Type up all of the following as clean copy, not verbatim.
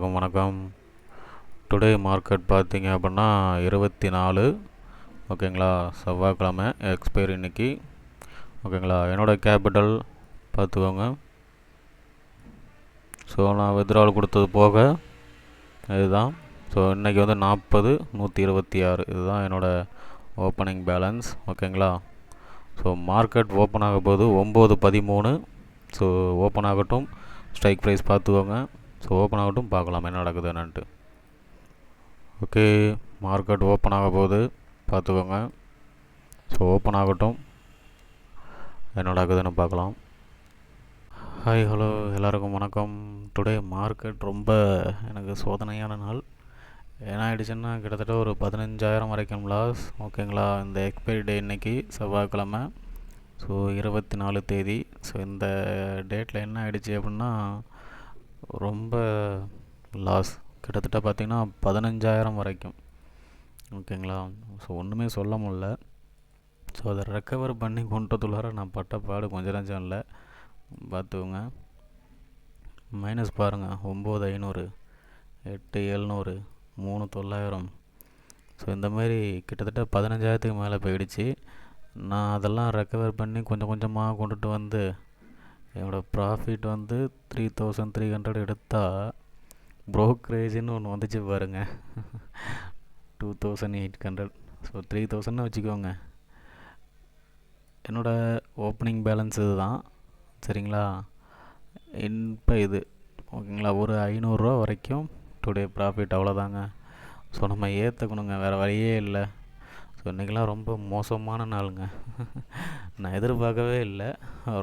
வணக்கம். Today market பார்த்தீங்க அப்படின்னா 24 ஓகேங்களா, செவ்வாய்க்கிழமை எக்ஸ்பைரி இன்னைக்கு. ஓகேங்களா, என்னோடய கேபிட்டல் பார்த்துக்கோங்க. ஸோ நான் வித்ட்ராவல் கொடுத்தது போக இதுதான். ஸோ இன்றைக்கி வந்து 40,126 இதுதான் என்னோடய ஓப்பனிங் பேலன்ஸ். ஓகேங்களா, ஸோ மார்க்கெட் ஓப்பன் ஆக போது 9:13. ஸோ ஓப்பன் ஆகட்டும், ஸ்ட்ரைக் ப்ரைஸ் பார்த்துக்கோங்க. ஸோ ஓப்பன் ஆகட்டும், பார்க்கலாம் என்ன நடக்குது என்னன்ட்டு. ஓகே, மார்க்கெட் ஓப்பன் ஆக போகுது, பார்த்துக்கோங்க. ஸோ ஓப்பன் ஆகட்டும், என்ன நடக்குதுன்னு பார்க்கலாம். ஹாய் ஹலோ எல்லாருக்கும் வணக்கம். டுடே மார்க்கெட் ரொம்ப எனக்கு சோதனையான நாள். என்ன ஆகிடுச்சுன்னா கிட்டத்தட்ட ஒரு 15,000 வரைக்கும் லாஸ். ஓகேங்களா, இந்த எக்ஸ்பைரி டே இன்றைக்கி செவ்வாய்க்கிழமை. ஸோ 24 தேதி. ஸோ இந்த டேட்டில் என்ன ஆகிடுச்சு அப்படின்னா ரொம்ப லாஸ், கிட்டத்தட்ட பார்த்திங்கன்னா 15,000 வரைக்கும். ஓகேங்களா, ஸோ ஒன்றுமே சொல்ல முடில. ஸோ அதை ரெக்கவர் பண்ணி கொண்டதுள்ளார நான் பட்ட பாடு கொஞ்சம் நஞ்சம் இல்லை, பார்த்துக்கோங்க. மைனஸ் பாருங்கள், 9,500, 8,700, 3,900. ஸோ இந்தமாரி கிட்டத்தட்ட 15,000க்கு மேலே போயிடுச்சு. நான் அதெல்லாம் ரெக்கவர் பண்ணி கொஞ்சம் கொஞ்சமாக கொண்டுட்டு வந்து என்னோடய ப்ராஃபிட் வந்து 3,300 எடுத்தால் ப்ரோக்கரேஜ்னு ஒன்று வந்துச்சு பாருங்கள், 2,800. ஸோ 3,000 வச்சுக்கோங்க. என்னோடய ஓப்பனிங் பேலன்ஸ் இது தான், சரிங்களா. இப்போ இது ஓகேங்களா, ஒரு 500 வரைக்கும் டுடே ப்ராஃபிட், அவ்வளோதாங்க. ஸோ நம்ம ஏற்றுக்கணுங்க, வேறு வழியே இல்லை. ஸோ இன்றைக்கெலாம் ரொம்ப மோசமான நாளுங்க. நான் எதிர்பார்க்கவே இல்லை,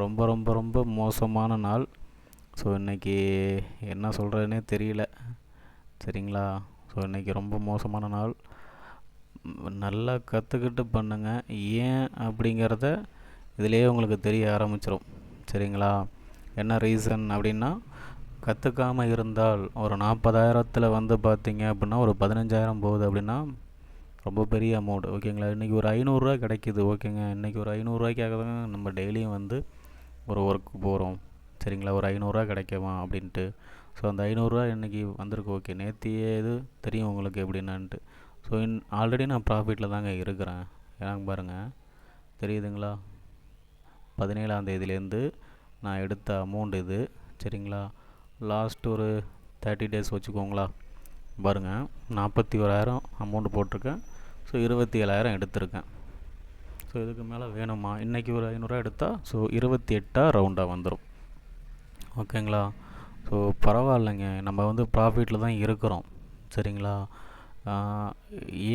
ரொம்ப ரொம்ப ரொம்ப மோசமான நாள். ஸோ இன்றைக்கி என்ன சொல்கிறதுனே தெரியல, சரிங்களா. ஸோ இன்றைக்கி ரொம்ப மோசமான நாள். நல்லா கற்றுக்கிட்டு பண்ணுங்க, ஏன் அப்படிங்கிறத இதிலேயே உங்களுக்கு தெரிய ஆரம்பிச்சிடும், சரிங்களா. என்ன ரீசன் அப்படின்னா, கற்றுக்காமல் இருந்தால் ஒரு 40,000 வந்து பார்த்தீங்க அப்படின்னா ஒரு 15,000 போகுது அப்படின்னா ரொம்ப பெரிய அமௌண்ட். ஓகேங்களா, இன்றைக்கி ஒரு 500 கிடைக்கிது. ஓகேங்க, இன்றைக்கி ஒரு 500 தான் நம்ம டெய்லியும் வந்து ஒரு ஒர்க்கு போகிறோம், சரிங்களா. ஒரு 500 கிடைக்குமா அப்படின்ட்டு. ஸோ அந்த 500 இன்றைக்கி வந்திருக்கு. ஓகே, நேத்தியே இது தெரியும் உங்களுக்கு எப்படின்னான்ட்டு. ஸோ ஆல்ரெடி நான் ப்ராஃபிட்டில் தாங்க இருக்கிறேன். எனக்கு பாருங்கள், தெரியுதுங்களா. 17ஆம் தேதியிலேருந்து நான் எடுத்த அமௌண்ட் இது, சரிங்களா. லாஸ்ட் ஒரு 30 டேஸ் வச்சுக்கோங்களா. பாருங்கள், 41,000 அமௌண்ட் போட்டிருக்கேன். ஸோ 27,000 எடுத்திருக்கேன். ஸோ இதுக்கு மேலே வேணுமா? இன்றைக்கி ஒரு 500 எடுத்தால் ஸோ 28 ரவுண்டாக வந்துடும். ஓகேங்களா, ஸோ பரவாயில்லைங்க, நம்ம வந்து ப்ராஃபிட்டில் தான் இருக்கிறோம், சரிங்களா.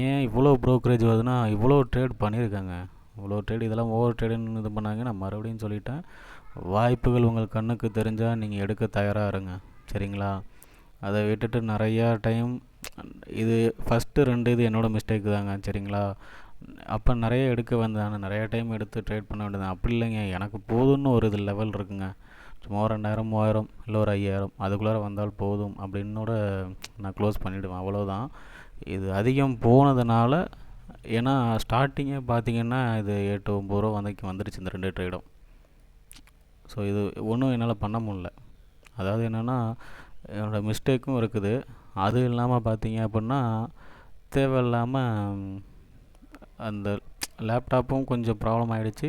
ஏன் இவ்வளோ ப்ரோக்கரேஜ் வருதுன்னா, இவ்வளோ ட்ரேட் பண்ணியிருக்காங்க, இவ்வளோ ட்ரேட், இதெல்லாம் ஓவர் ட்ரேடுன்னு இது பண்ணாங்க. நான் மறுபடியும் சொல்லிட்டேன், வாய்ப்புகள் உங்கள் கண்ணுக்கு தெரிஞ்சால் நீங்கள் எடுக்க தயாராக இருங்க, சரிங்களா. அதை விட்டுட்டு நிறையா டைம் இது ஃபஸ்ட்டு 2 இது என்னோடய மிஸ்டேக்கு தாங்க, சரிங்களா. அப்போ நிறைய எடுக்க வந்தாங்க, நிறையா டைம் எடுத்து ட்ரேட் பண்ண வேண்டியது. அப்படி இல்லைங்க, எனக்கு போதும்னு ஒரு இது லெவல் இருக்குங்க. சும்மா 2,000 3,000 இல்லை ஒரு 5,000 அதுக்குள்ளார வந்தால் போதும் அப்படின்னோட நான் க்ளோஸ் பண்ணிவிடுவேன், அவ்வளோதான். இது அதிகம் போனதுனால, ஏன்னா ஸ்டார்டிங்கே பார்த்திங்கன்னா இது 8-9 ரூபா வந்துடுச்சு இந்த 2 ட்ரேடும். ஸோ இது ஒன்றும் என்னால் பண்ண முடில. அதாவது என்னென்னா, என்னோடய மிஸ்டேக்கும் இருக்குது. அது இல்லாமல் பார்த்தீங்க அப்படின்னா, தேவையில்லாமல் அந்த லேப்டாப்பும் கொஞ்சம் ப்ராப்ளம் ஆகிடுச்சு.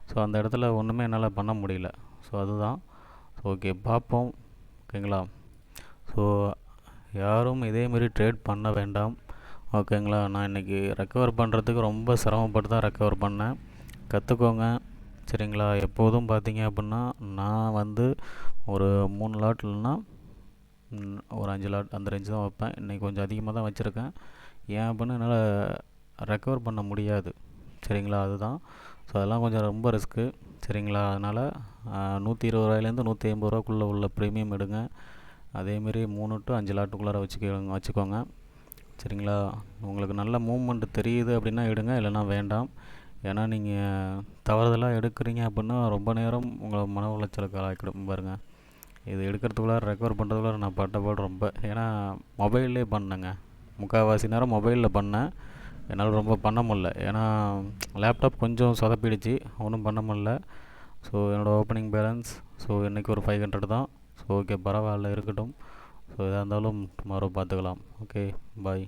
ஸோ அந்த இடத்துல ஒன்றுமே என்னால் பண்ண முடியல. ஸோ அதுதான். ஓகே, பார்ப்போம். ஓகேங்களா, ஸோ யாரும் இதேமாரி ட்ரேட் பண்ண வேண்டாம், ஓகேங்களா. நான் இன்றைக்கி ரெக்கவர் பண்ணுறதுக்கு ரொம்ப சிரமப்பட்டு தான் ரெக்கவர் பண்ணேன். கற்றுக்கோங்க, சரிங்களா. எப்போதும் பார்த்தீங்க அப்படின்னா நான் வந்து ஒரு 3 லாட் இல்லைன்னா ஒரு 5 லாட் அந்த ரேஞ்சு தான் வைப்பேன். இன்றைக்கி கொஞ்சம் அதிகமாக தான் வச்சுருக்கேன். ஏன் அப்படின்னா என்னால் ரெக்கவர் பண்ண முடியாது, சரிங்களா. அதுதான். ஸோ அதெல்லாம் கொஞ்சம் ரொம்ப ரிஸ்க்கு, சரிங்களா. அதனால் 120 ரூபாயிலேருந்து 150 ரூபாக்குள்ளே உள்ள ப்ரீமியம் எடுங்க. அதேமாரி 3 to 5 லாட்டுக்குள்ளார வச்சுக்கோங்க, சரிங்களா. உங்களுக்கு நல்ல மூவ்மெண்ட் தெரியுது அப்படின்னா எடுங்க, இல்லைனா வேண்டாம். ஏன்னா நீங்கள் தவறுதலாக எடுக்கிறீங்க அப்படின்னா ரொம்ப நேரம் உங்களை மன உளைச்சலுக்கு ஆளாக்கிடும் பாருங்கள். இது எடுக்கிறதுக்குள்ளார ரெக்கவர் பண்ணுறதுக்குள்ளார நான் பட்ட பாடு ரொம்ப. ஏன்னா மொபைல்லே பண்ணேங்க, முக்கால்வாசி நேரம் மொபைலில் பண்ணேன். என்னால் ரொம்ப பண்ண முடில, ஏன்னா லேப்டாப் கொஞ்சம் சொதப்பிடுச்சு, ஒன்றும் பண்ண முடில. ஸோ என்னோடய ஓப்பனிங் பேலன்ஸ் ஸோ இன்றைக்கி ஒரு 500 தான். ஸோ ஓகே, பரவாயில்ல, இருக்கட்டும். ஸோ எதாக இருந்தாலும் டுமாரோ பார்த்துக்கலாம். ஓகே, பாய்.